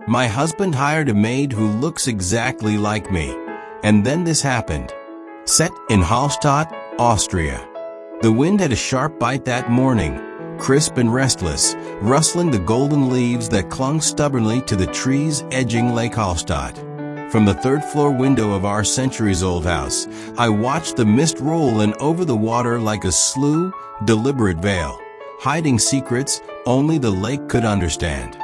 My husband hired a maid who looks exactly like me. And then this happened. Set in Hallstatt, Austria. The wind had a sharp bite that morning, crisp and restless, rustling the golden leaves that clung stubbornly to the trees edging Lake Hallstatt. From the third-floor window of our centuries-old house, I watched the mist roll in over the water like a slow, deliberate veil, hiding secrets only the lake could understand.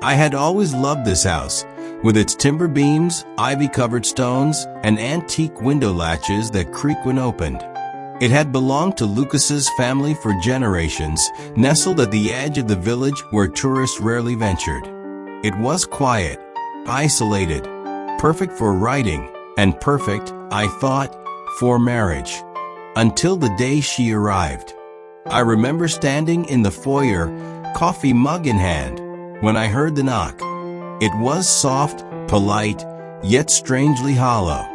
I had always loved this house, with its timber beams, ivy-covered stones, and antique window latches that creak when opened. It had belonged to Lucas's family for generations, nestled at the edge of the village where tourists rarely ventured. It was quiet, isolated, perfect for writing, and perfect, I thought, for marriage. Until the day she arrived. I remember standing in the foyer, coffee mug in hand, when I heard the knock. It was soft, polite, yet strangely hollow.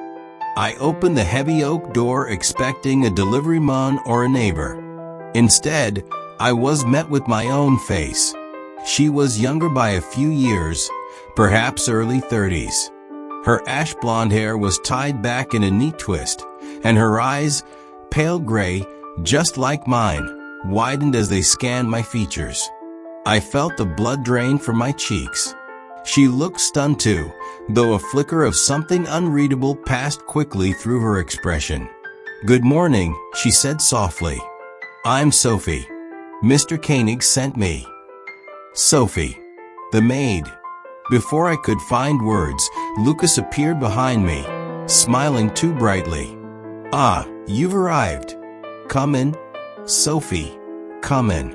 I opened the heavy oak door expecting a delivery man or a neighbor. Instead, I was met with my own face. She was younger by a few years, perhaps early 30s. Her ash blonde hair was tied back in a neat twist, and her eyes, pale gray, just like mine, widened as they scanned my features. I felt the blood drain from my cheeks. She looked stunned too, though a flicker of something unreadable passed quickly through her expression. "Good morning," she said softly. "I'm Sophie. Mr. Koenig sent me." Sophie. The maid. Before I could find words, Lucas appeared behind me, smiling too brightly. "Ah, you've arrived. Come in. Sophie, come in."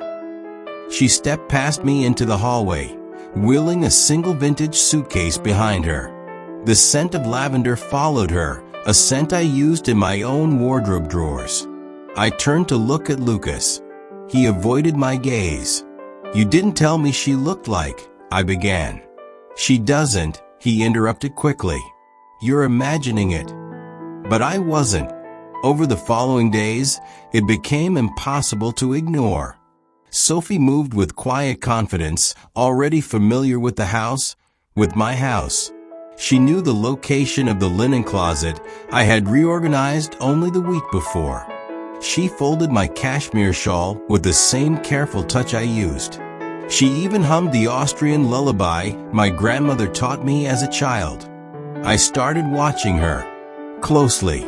She stepped past me into the hallway, wheeling a single vintage suitcase behind her. The scent of lavender followed her, a scent I used in my own wardrobe drawers. I turned to look at Lucas. He avoided my gaze. "You didn't tell me she looked like," I began. "She doesn't," he interrupted quickly. "You're imagining it." But I wasn't. Over the following days, it became impossible to ignore. Sophie moved with quiet confidence, already familiar with the house, with my house. She knew the location of the linen closet I had reorganized only the week before. She folded my cashmere shawl with the same careful touch I used. She even hummed the Austrian lullaby my grandmother taught me as a child. I started watching her closely.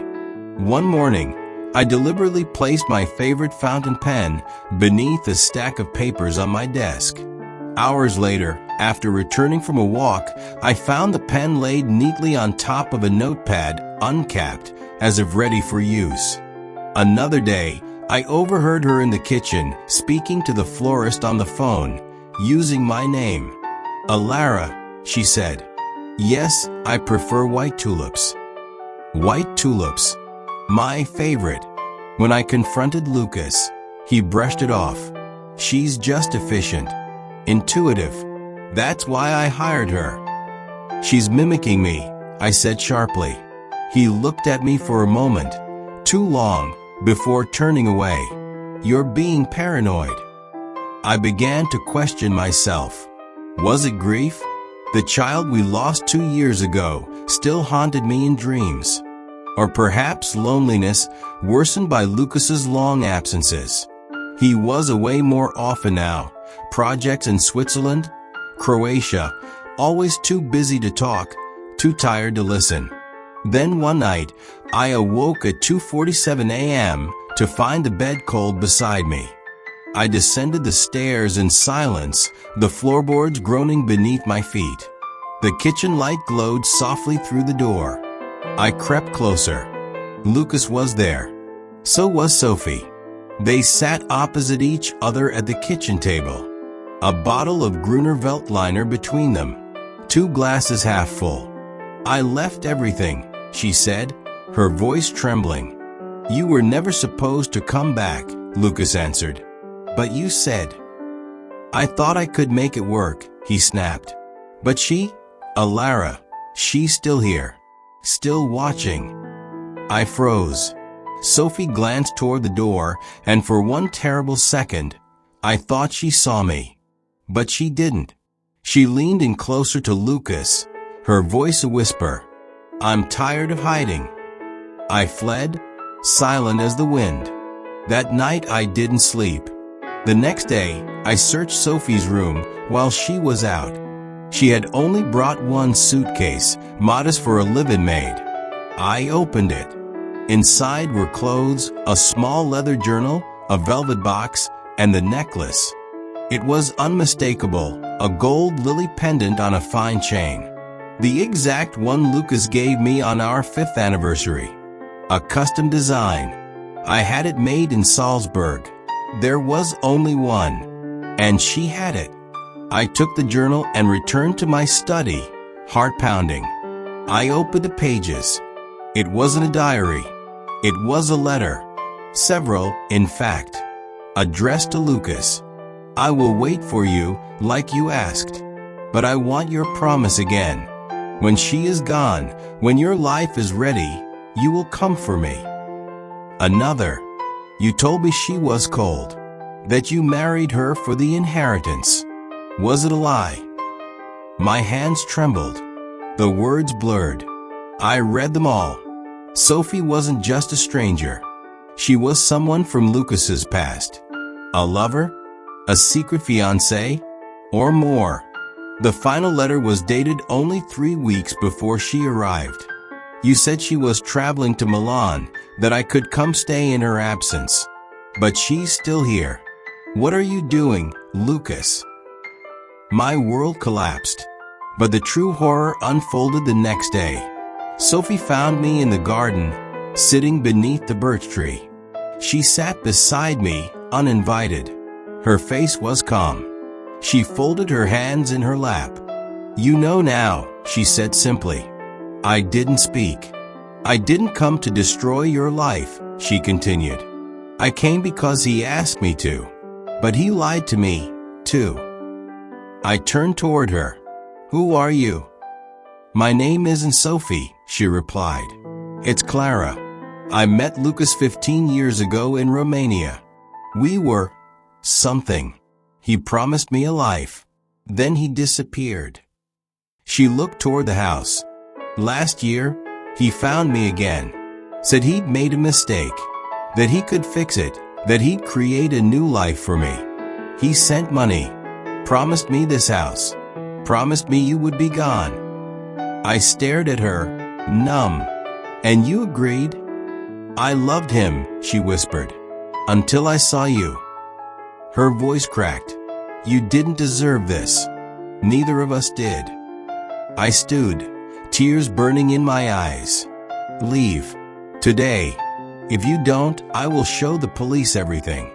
One morning, I deliberately placed my favorite fountain pen beneath a stack of papers on my desk. Hours later, after returning from a walk, I found the pen laid neatly on top of a notepad, uncapped, as if ready for use. Another day, I overheard her in the kitchen, speaking to the florist on the phone, using my name. "Elara," she said. "Yes, I prefer white tulips." White tulips. My favorite. When I confronted Lucas, he brushed it off. "She's just efficient. Intuitive. That's why I hired her." "She's mimicking me," I said sharply. He looked at me for a moment, too long, before turning away. "You're being paranoid." I began to question myself. Was it grief? The child we lost 2 years ago still haunted me in dreams. Or perhaps loneliness, worsened by Lucas's long absences. He was away more often now. Projects in Switzerland, Croatia, always too busy to talk, too tired to listen. Then one night, I awoke at 2:47 a.m. to find the bed cold beside me. I descended the stairs in silence, the floorboards groaning beneath my feet. The kitchen light glowed softly through the door. I crept closer. Lucas was there. So was Sophie. They sat opposite each other at the kitchen table. A bottle of Gruner Veltliner between them. 2 glasses half full. "I left everything," she said, her voice trembling. "You were never supposed to come back," Lucas answered. "But you said." "I thought I could make it work," he snapped. "But she? Elara, she's still here. Still watching." I froze. Sophie glanced toward the door, and for one terrible second, I thought she saw me. But she didn't. She leaned in closer to Lucas, her voice a whisper. I'm tired of hiding. I fled, silent as the wind. That night I didn't sleep. The next day, I searched Sophie's room while she was out. She had only brought one suitcase, modest for a live-in maid. I opened it. Inside were clothes, a small leather journal, a velvet box, and the necklace. It was unmistakable, a gold lily pendant on a fine chain. The exact one Lucas gave me on our 5th anniversary. A custom design. I had it made in Salzburg. There was only one, and she had it. I took the journal and returned to my study, heart pounding. I opened the pages. It wasn't a diary. It was a letter. Several, in fact. Addressed to Lucas. I will wait for you, like you asked. But I want your promise again. When she is gone, when your life is ready, you will come for me. Another. You told me she was cold. That you married her for the inheritance. Was it a lie? My hands trembled. The words blurred. I read them all. Sophie wasn't just a stranger. She was someone from Lucas's past. A lover? A secret fiancé? Or more. The final letter was dated only 3 weeks before she arrived. You said she was traveling to Milan, that I could come stay in her absence. But she's still here. What are you doing, Lucas? My world collapsed. But the true horror unfolded the next day. Sophie found me in the garden, sitting beneath the birch tree. She sat beside me, uninvited. Her face was calm. She folded her hands in her lap. You know now, she said simply. I didn't speak. I didn't come to destroy your life, she continued. I came because he asked me to. But he lied to me, too. I turned toward her. Who are you? My name isn't Sophie, she replied. It's Clara. I met Lucas 15 years ago in Romania. We were something. He promised me a life. Then he disappeared. She looked toward the house. Last year, he found me again. Said he'd made a mistake. That he could fix it. That he'd create a new life for me. He sent money. Promised me this house. Promised me you would be gone. I stared at her, numb. And you agreed? I loved him, she whispered. Until I saw you. Her voice cracked. You didn't deserve this. Neither of us did. I stood, tears burning in my eyes. Leave. Today. If you don't, I will show the police everything.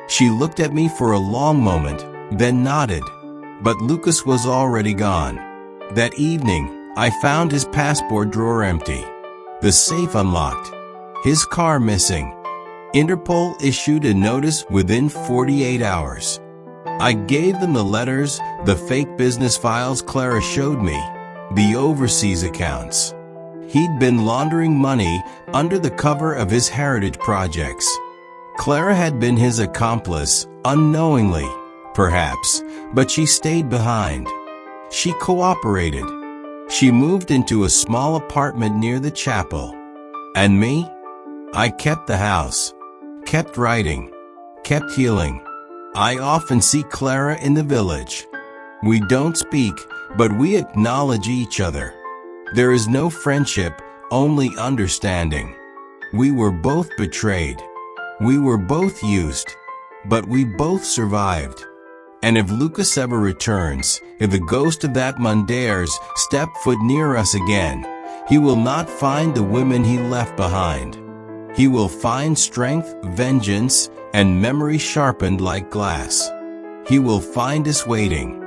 She looked at me for a long moment, then nodded. But Lucas was already gone. That evening, I found his passport drawer empty. The safe unlocked. His car missing. Interpol issued a notice within 48 hours. I gave them the letters, the fake business files Clara showed me, the overseas accounts. He'd been laundering money under the cover of his heritage projects. Clara had been his accomplice, unknowingly, perhaps, but she stayed behind. She cooperated. She moved into a small apartment near the chapel. And me? I kept the house. Kept writing. Kept healing. I often see Clara in the village. We don't speak, but we acknowledge each other. There is no friendship, only understanding. We were both betrayed. We were both used. But we both survived. And if Lucas ever returns, if the ghost of that Mundares step foot near us again, he will not find the women he left behind. He will find strength, vengeance, and memory sharpened like glass. He will find us waiting.